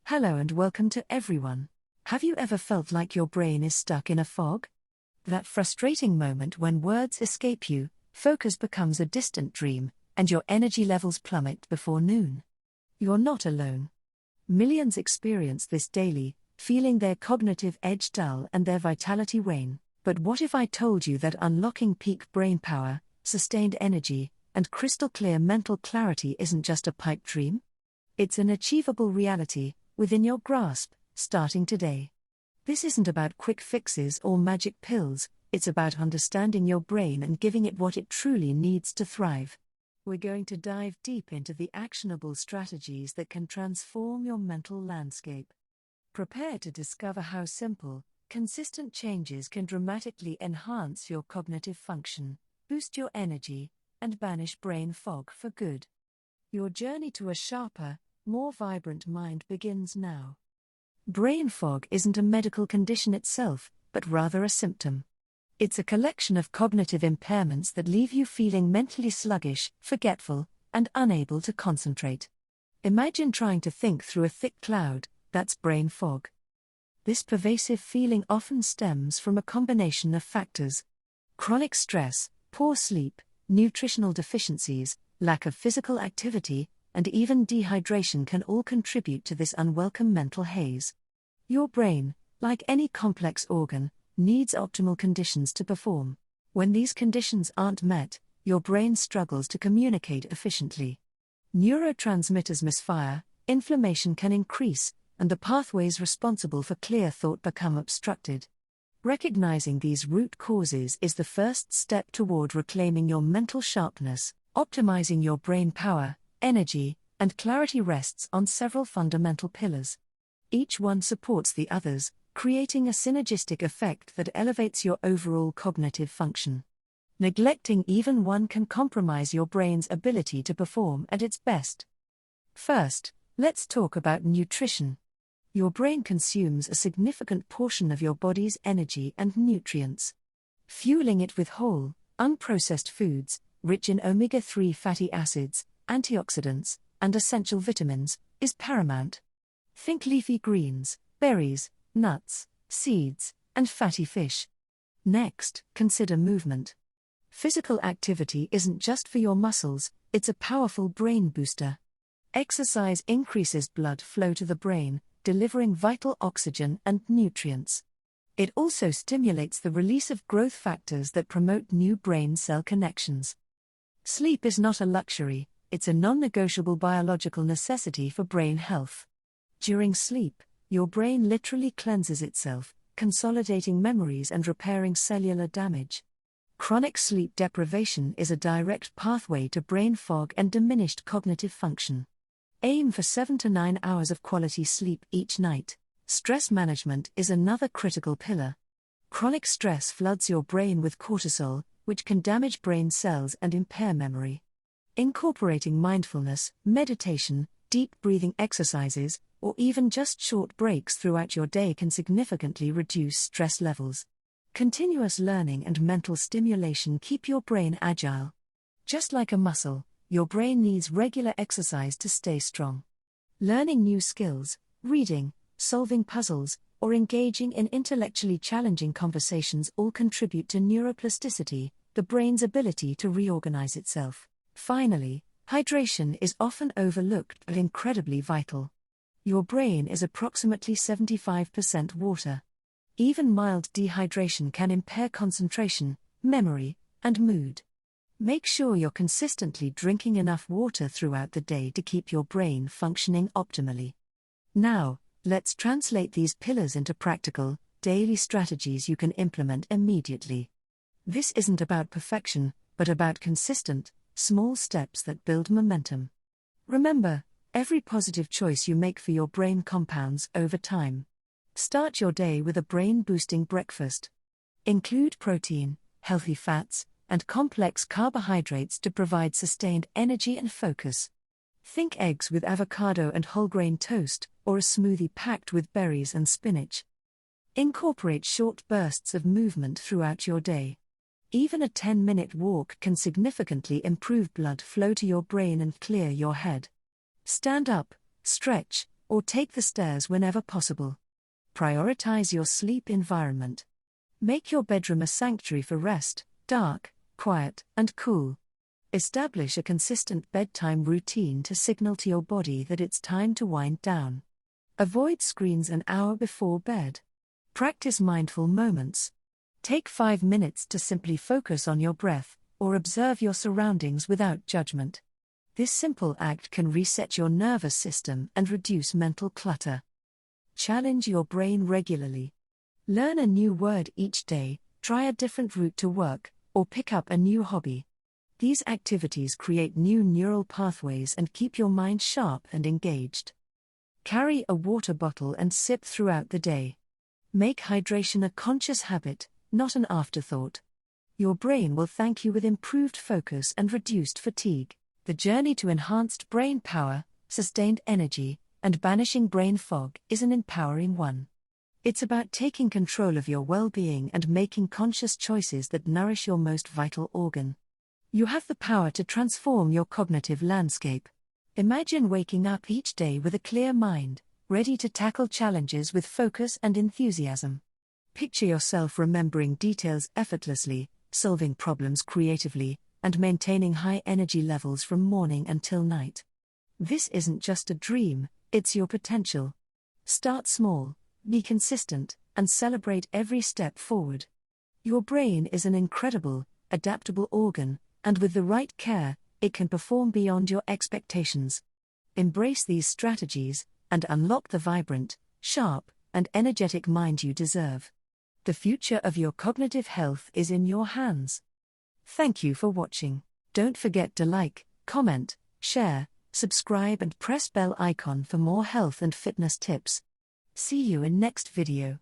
Hello and welcome to everyone. Have you ever felt like your brain is stuck in a fog? That frustrating moment when words escape you, focus becomes a distant dream, and your energy levels plummet before noon. You're not alone. Millions experience this daily, feeling their cognitive edge dull and their vitality wane. But what if I told you that unlocking peak brain power, sustained energy, and crystal clear mental clarity isn't just a pipe dream? It's an achievable reality, within your grasp, starting today. This isn't about quick fixes or magic pills, it's about understanding your brain and giving it what it truly needs to thrive. We're going to dive deep into the actionable strategies that can transform your mental landscape. Prepare to discover how simple, consistent changes can dramatically enhance your cognitive function, boost your energy, and banish brain fog for good. Your journey to a sharper, more vibrant mind begins now. Brain fog isn't a medical condition itself, but rather a symptom. It's a collection of cognitive impairments that leave you feeling mentally sluggish, forgetful, and unable to concentrate. Imagine trying to think through a thick cloud. That's brain fog. This pervasive feeling often stems from a combination of factors. Chronic stress, poor sleep, nutritional deficiencies, lack of physical activity, and even dehydration can all contribute to this unwelcome mental haze. Your brain, like any complex organ, needs optimal conditions to perform. When these conditions aren't met, your brain struggles to communicate efficiently. Neurotransmitters misfire, inflammation can increase, and the pathways responsible for clear thought become obstructed. Recognizing these root causes is the first step toward reclaiming your mental sharpness. Optimizing your brain power, energy, and clarity rests on several fundamental pillars. Each one supports the others, creating a synergistic effect that elevates your overall cognitive function. Neglecting even one can compromise your brain's ability to perform at its best. First, let's talk about nutrition. Your brain consumes a significant portion of your body's energy and nutrients. Fueling it with whole, unprocessed foods, rich in omega-3 fatty acids, antioxidants, and essential vitamins, is paramount. Think leafy greens, berries, nuts, seeds, and fatty fish. Next, consider movement. Physical activity isn't just for your muscles, it's a powerful brain booster. Exercise increases blood flow to the brain, delivering vital oxygen and nutrients. It also stimulates the release of growth factors that promote new brain cell connections. Sleep is not a luxury, it's a non-negotiable biological necessity for brain health. During sleep, your brain literally cleanses itself, consolidating memories and repairing cellular damage. Chronic sleep deprivation is a direct pathway to brain fog and diminished cognitive function. Aim for 7 to 9 hours of quality sleep each night. Stress management is another critical pillar. Chronic stress floods your brain with cortisol, which can damage brain cells and impair memory. Incorporating mindfulness, meditation, deep breathing exercises, or even just short breaks throughout your day can significantly reduce stress levels. Continuous learning and mental stimulation keep your brain agile. Just like a muscle, your brain needs regular exercise to stay strong. Learning new skills, reading, solving puzzles, or engaging in intellectually challenging conversations all contribute to neuroplasticity, the brain's ability to reorganize itself. Finally, hydration is often overlooked but incredibly vital. Your brain is approximately 75% water. Even mild dehydration can impair concentration, memory, and mood. Make sure you're consistently drinking enough water throughout the day to keep your brain functioning optimally. Now, let's translate these pillars into practical, daily strategies you can implement immediately. This isn't about perfection, but about consistent, small steps that build momentum. Remember, every positive choice you make for your brain compounds over time. Start your day with a brain-boosting breakfast. Include protein, healthy fats, and complex carbohydrates to provide sustained energy and focus. Think eggs with avocado and whole grain toast, or a smoothie packed with berries and spinach. Incorporate short bursts of movement throughout your day. Even a 10-minute walk can significantly improve blood flow to your brain and clear your head. Stand up, stretch, or take the stairs whenever possible. Prioritize your sleep environment. Make your bedroom a sanctuary for rest, dark, quiet, and cool. Establish a consistent bedtime routine to signal to your body that it's time to wind down. Avoid screens an hour before bed. Practice mindful moments. Take 5 minutes to simply focus on your breath, or observe your surroundings without judgment. This simple act can reset your nervous system and reduce mental clutter. Challenge your brain regularly. Learn a new word each day, try a different route to work, or pick up a new hobby. These activities create new neural pathways and keep your mind sharp and engaged. Carry a water bottle and sip throughout the day. Make hydration a conscious habit, not an afterthought. Your brain will thank you with improved focus and reduced fatigue. The journey to enhanced brain power, sustained energy, and banishing brain fog is an empowering one. It's about taking control of your well-being and making conscious choices that nourish your most vital organ. You have the power to transform your cognitive landscape. Imagine waking up each day with a clear mind, ready to tackle challenges with focus and enthusiasm. Picture yourself remembering details effortlessly, solving problems creatively, and maintaining high energy levels from morning until night. This isn't just a dream, it's your potential. Start small, be consistent, and celebrate every step forward. Your brain is an incredible, adaptable organ, and with the right care, it can perform beyond your expectations. Embrace these strategies, and unlock the vibrant, sharp, and energetic mind you deserve. The future of your cognitive health is in your hands. Thank you for watching. Don't forget to like, comment, share, subscribe and press bell icon for more health and fitness tips. See you in next video.